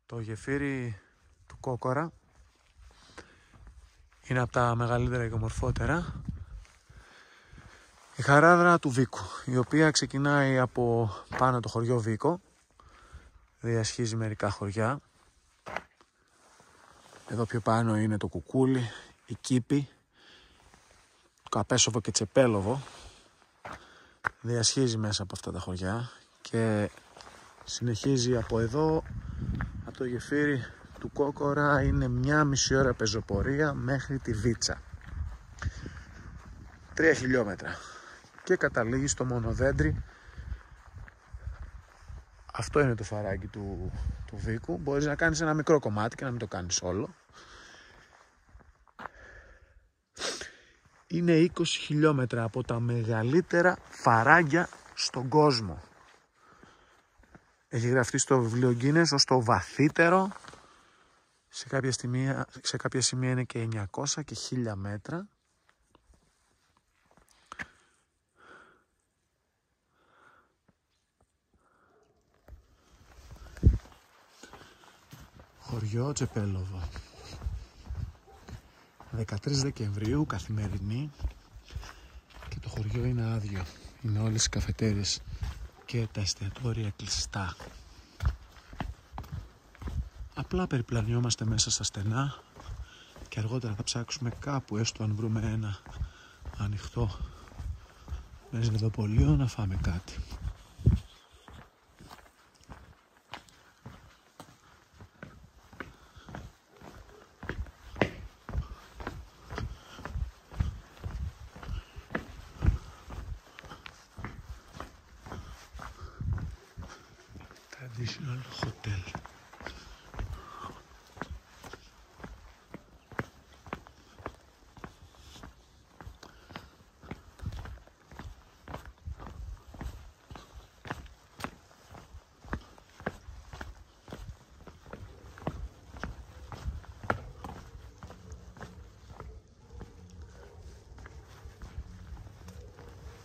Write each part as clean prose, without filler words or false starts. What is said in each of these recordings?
Το γεφύρι του Κόκορα είναι από τα μεγαλύτερα και ομορφότερα. Η χαράδρα του Βίκου, η οποία ξεκινάει από πάνω το χωριό Βίκο, διασχίζει μερικά χωριά. Εδώ πιο πάνω είναι το Κουκούλι, η Κήπη, το Καπέσοβο και Τσεπέλοβο. Διασχίζει μέσα από αυτά τα χωριά και συνεχίζει από εδώ, από το γεφύρι του Κόκορα. Είναι 1,5 ώρα πεζοπορία μέχρι τη Βίτσα. 3 χιλιόμετρα. Και καταλήγει στο Μονοδέντρι. Αυτό είναι το φαράγγι του Βίκου. Μπορείς να κάνεις ένα μικρό κομμάτι και να μην το κάνεις όλο. Είναι 20 χιλιόμετρα από τα μεγαλύτερα φαράγγια στον κόσμο. Έχει γραφτεί στο βιβλίο Guinness ως το βαθύτερο. Σε κάποια σημεία είναι και 900 και 1000 μέτρα. Χωριό Τσεπέλοβο. 13 Δεκεμβρίου, καθημερινή, και το χωριό είναι άδειο. Είναι όλες οι καφετέριες και τα εστιατόρια κλειστά. Απλά περιπλανιόμαστε μέσα στα στενά και αργότερα θα ψάξουμε κάπου, έστω αν βρούμε ένα ανοιχτό μεσβεδοπωλείο, να φάμε κάτι. Traditional Hotel.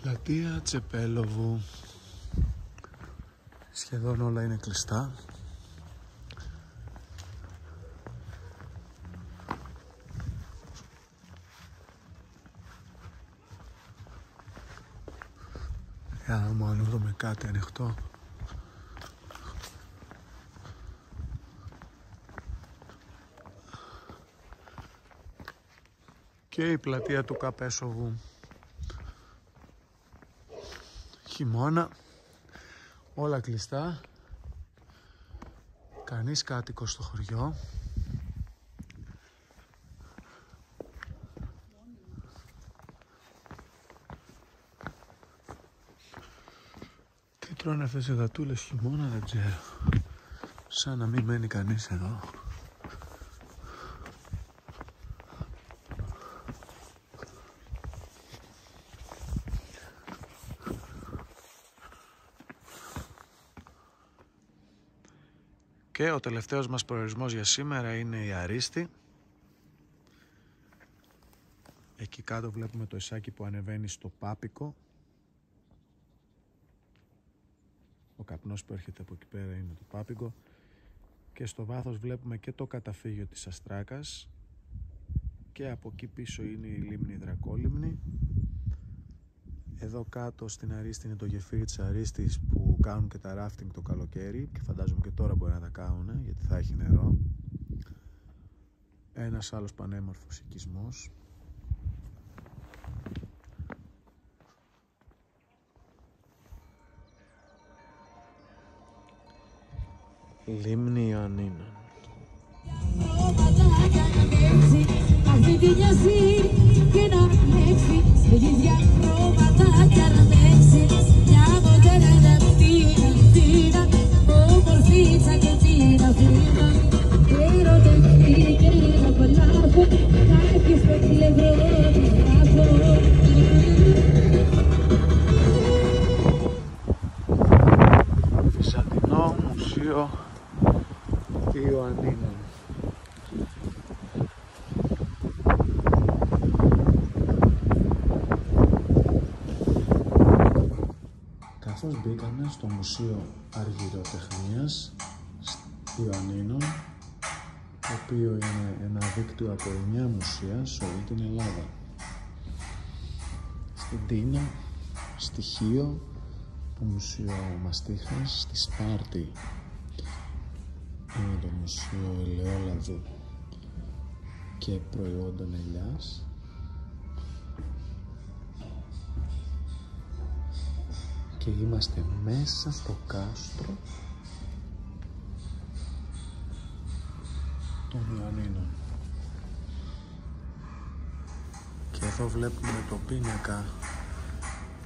Πλατεία Τσεπέλοβου. Σχεδόν όλα είναι κλειστά. Για να δούμε αν βρούμε κάτι ανοιχτό. Και η πλατεία του Καπέσοβου. Χειμώνα. Όλα κλειστά. Κανείς κάτοικος στο χωριό. Τι τρώνε αυτές οι γατούλες χειμώνα, δεν ξέρω. Σαν να μην μένει κανείς εδώ. Και ο τελευταίος μας προορισμός για σήμερα είναι η Αρίστη. Εκεί κάτω βλέπουμε το Ισάκι που ανεβαίνει στο Πάπικο. Ο καπνός που έρχεται από εκεί πέρα είναι το Πάπικο. Και στο βάθος βλέπουμε και το καταφύγιο της Αστράκας. Και από εκεί πίσω είναι η λίμνη Δρακόλιμνη. Εδώ κάτω στην Αρίστη είναι το γεφύρι της Αρίστης που κάνουν και τα ράφτινγκ το καλοκαίρι και φαντάζομαι και τώρα μπορεί να τα κάνουν γιατί θα έχει νερό. Ένας άλλος πανέμορφος οικισμός. Λίμνη Ιωαννίνων. Βυζαντινό Μουσείο Ιωαννίνων. Καθώς μπήκαμε στο Μουσείο Αργυροτεχνίας, Ιωαννίνων, το οποίο είναι ένα δίκτυο από 9 μουσεία σε όλη την Ελλάδα. Στην Τίνα, στη Χίο, το Μουσείο Μαστίχας, στη Σπάρτη είναι το Μουσείο Ελαιόλαδου και Προϊόντων Ελιάς. Και είμαστε μέσα στο κάστρο των Ιωαννίνων. Και εδώ βλέπουμε το πίνακα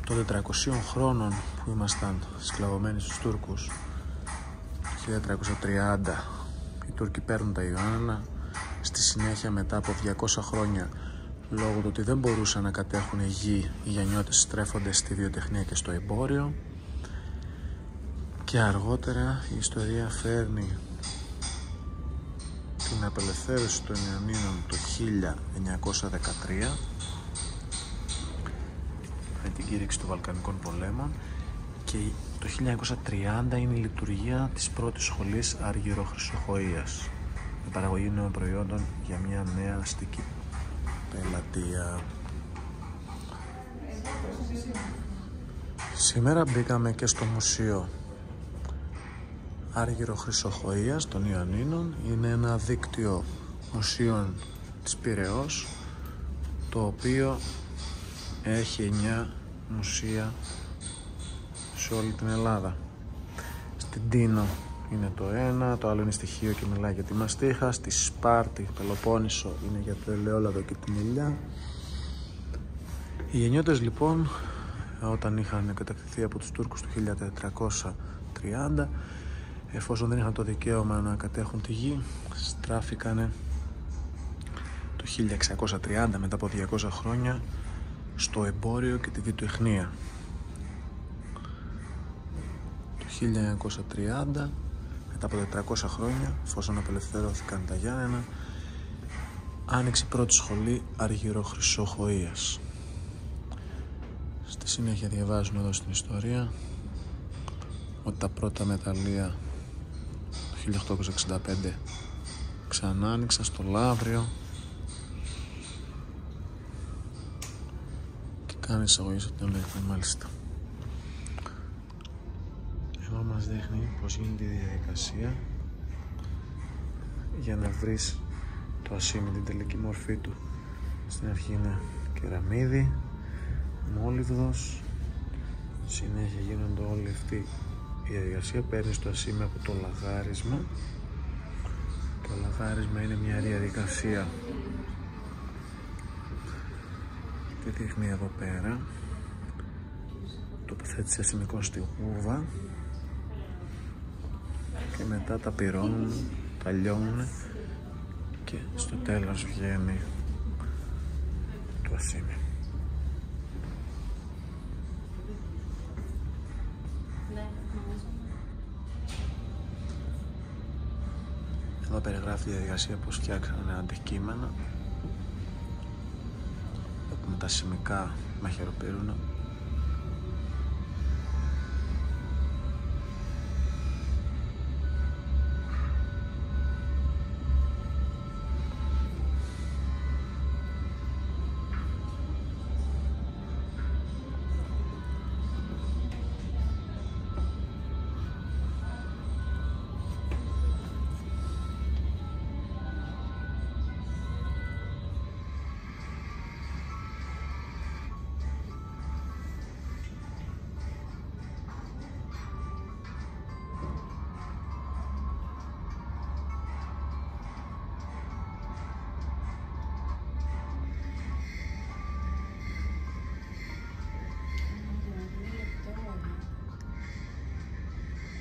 των 400 χρόνων που ήμασταν σκλαβωμένοι στους Τούρκους. Το 1330 οι Τούρκοι παίρνουν τα Ιωάννα. Στη συνέχεια, μετά από 200 χρόνια, λόγω του ότι δεν μπορούσαν να κατέχουν γη, οι Γιαννιώτες στρέφονται στη βιοτεχνία και στο εμπόριο. Και αργότερα η ιστορία φέρνει την απελευθέρωση των Ιωαννίνων το 1913 με την κήρυξη των Βαλκανικών πολέμων, και το 1930 είναι η λειτουργία της πρώτης σχολής αργυροχρυσοχοΐας με παραγωγή νέων προϊόντων για μια νέα αστική πελατεία. Σήμερα μπήκαμε και στο Μουσείο Αργυροχρυσοχοΐας των Ιωαννίνων. Είναι ένα δίκτυο μουσείων της Πειραιώς, το οποίο έχει 9 μουσεία σε όλη την Ελλάδα. Στην Τίνο είναι το ένα, το άλλο είναι στη Χίο και μιλάει για τη μαστίχα. Στη Σπάρτη, Πελοπόννησο, είναι για το ελαιόλαδο και την ελιά. Οι Γιαννιώτες λοιπόν, όταν είχαν κατακτηθεί από τους Τούρκους το 1430, εφόσον δεν είχαν το δικαίωμα να κατέχουν τη γη, στράφηκαν το 1630, μετά από 200 χρόνια, στο εμπόριο και τη βιοτεχνία. Το 1930, μετά από 400 χρόνια, εφόσον απελευθερώθηκαν τα Γιάννενα, άνοιξε η πρώτη σχολή αργυροχρυσοχοΐας. Στη συνέχεια διαβάζουμε εδώ στην ιστορία ότι τα πρώτα μεταλλεία το 1865 ξανά άνοιξαν στο Λαύριο και κάνει εισαγωγή στο τέλος, μάλιστα. Εδώ μας δείχνει πως γίνεται η διαδικασία για να βρεις το ασίμι, την τελική μορφή του. Στην αρχή είναι κεραμίδι, μόλιβδος, συνέχεια γίνονται όλη αυτή η διαδικασία. Παίρνεις το ασίμι από το λαγάρισμα. Το λαγάρισμα είναι μια διαδικασία, τη δείχνει εδώ πέρα, τοποθέτηση ασημικών στη γούβα και μετά τα πυρώνουν, τα λιώνουν και στο τέλος βγαίνει το ασίμι. Εδώ περιγράφει η διαδικασία πως φτιάξανε αντικείμενα. Έχουμε τα σημικά μαχαιροπύρουνα.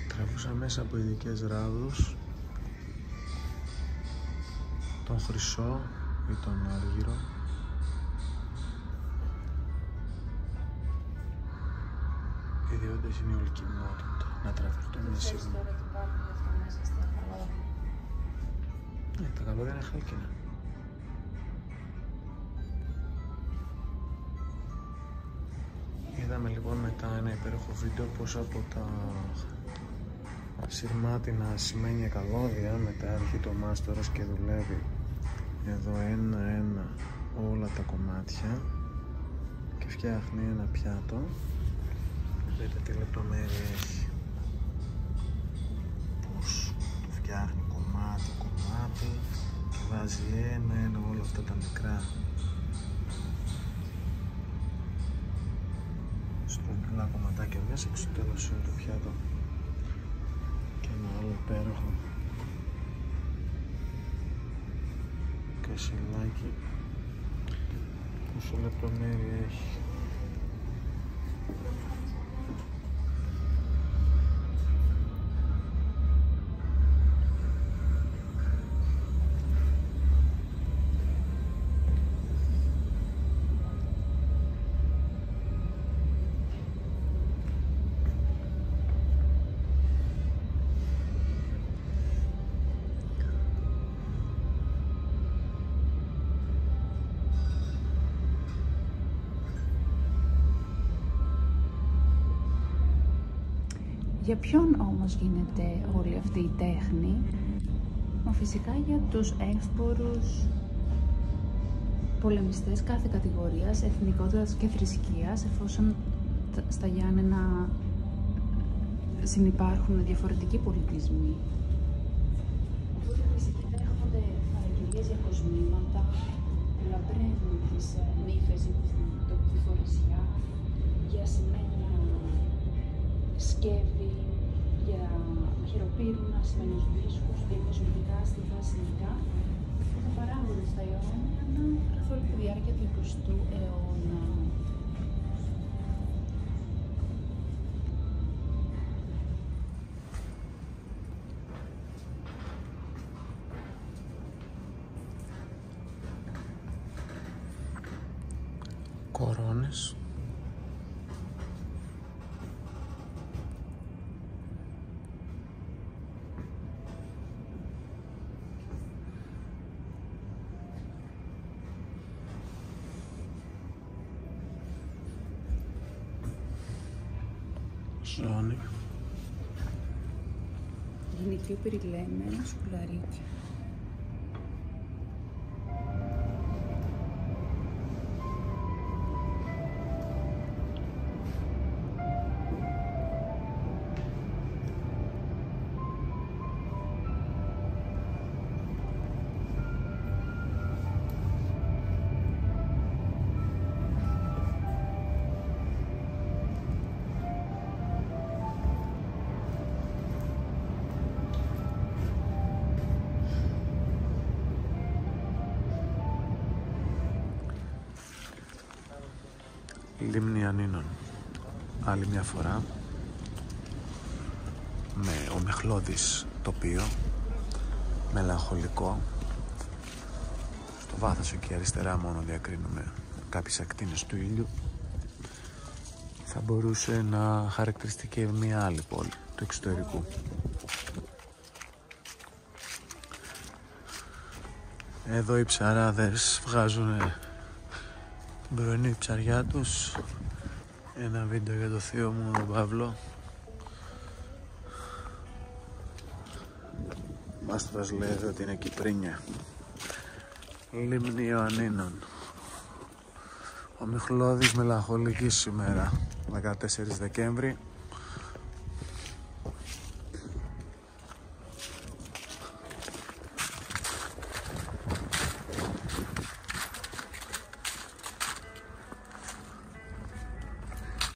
Τραβούσα μέσα από ειδικές ράδους τον χρυσό ή τον άργυρο, οι ιδιότητες είναι η όλη κοινότητα να τραβηχτούν με σίγμα. Τα καλώδια είναι χάλκινα. Είδαμε λοιπόν μετά ένα υπέροχο βίντεο πως από Συρμάτινα σημαίνει καλώδια, μετά έρχεται ο μάστορας και δουλεύει εδώ ένα-ένα όλα τα κομμάτια και φτιάχνει ένα πιάτο. Δείτε τι λεπτομέρεια έχει, πως το φτιάχνει κομμάτι και βάζει ένα-ένα όλα αυτά τα μικρά στρογγυλά κομματάκια μέσα και στο τέλος είναι το πιάτο και ένα άλλο υπέροχο κασιλάκι. Πόσο λεπτομέρεια έχει. Για ποιον όμως γίνεται όλη αυτή η τέχνη? Φυσικά για τους εύπορους πολεμιστές κάθε κατηγορίας, εθνικότητας και θρησκείας, εφόσον στα Γιάννενα συνυπάρχουν διαφορετικοί πολιτισμοί. Οπότε φυσικά έρχονται παραγγελίες για κοσμήματα που λατρεύουν τις νύφες ή την τοπική φορεσιά, για σημαίνια σκεύη, για χειροπύρουνα, σημαίνους δίσκους, διεκοσμητικά, στιβά σημικά που θα παράγονται στα Ιωνιάνα καθ' όλη τη διάρκεια του 20ου αιώνα. Κορώνες. Ζώνη. Γυναικείο περιλέμμενο σκουλαρίκι. Λίμνη Ανίνων. Άλλη μια φορά με ομιχλώδης τοπίο, μελαγχολικό. Στο βάθος εκεί αριστερά μόνο διακρίνουμε κάποιες ακτίνες του ήλιου. Θα μπορούσε να χαρακτηριστεί και μια άλλη πόλη του εξωτερικού. Εδώ οι ψαράδες βγάζουν την πρωινή ψαριά τους. Ένα βίντεο για το θείο μου τον Παύλο. Μάστορας λέει ότι είναι Κυπρίνια. Λίμνη Ιωαννίνων. Ομιχλώδης μελαγχολική σήμερα, 14 Δεκέμβρη.